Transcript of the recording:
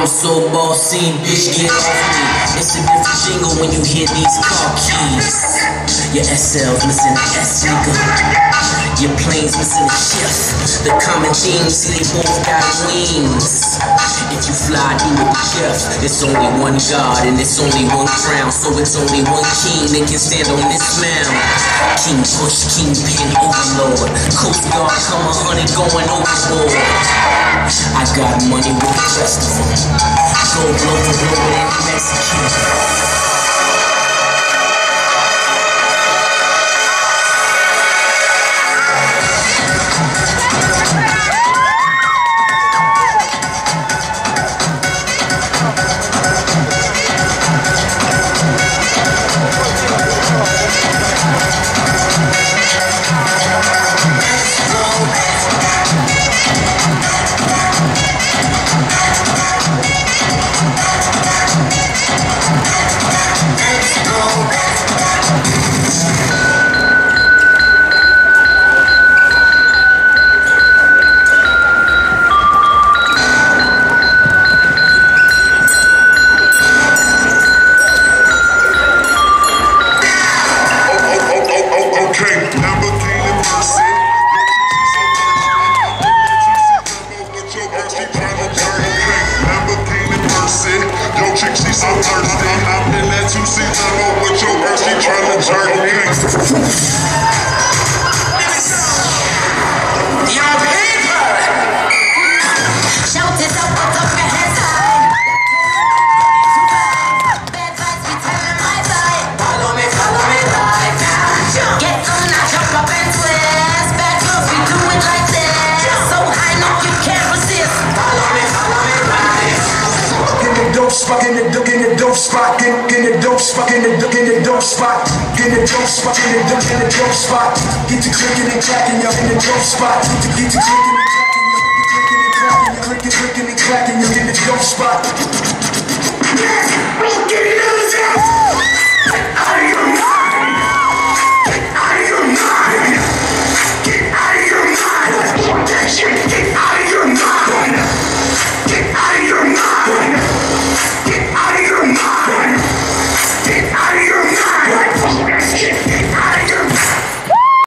so bossy, bitch, get off me. It's a different jingle when you hear these car keys. Your SL's missing an S, nigga. Your plane's missing a shift. The common theme, see they both got wings. If you fly, do it with chef. It's only one God and it's only one crown, so it's only one king that can stand on this mound. King Push, Kingpin, Overlord. Coast Guard, come 100 going overboard. I got money with the rest of them. Go blow for blow with any Mexican. I'm thirsty, I'm in that 2-seat limo with your girl, she tryna jerk me. Your people! Shout this up, put up your hands high. Bad vibes, we tell them bye-bye. Follow me right now. Get on now, jump up and twist. Bad girls, we do it like this. So high, no, you can't resist. Follow me right now. In the dope spot, in the dope spot, in the dope spot, in the dope spot, in the dope spot, in the dope spot. Get to clicking and clacking, yo, in the dope spot. Get to clicking and clacking, yo, clicking and clacking, yo, in the dope spot.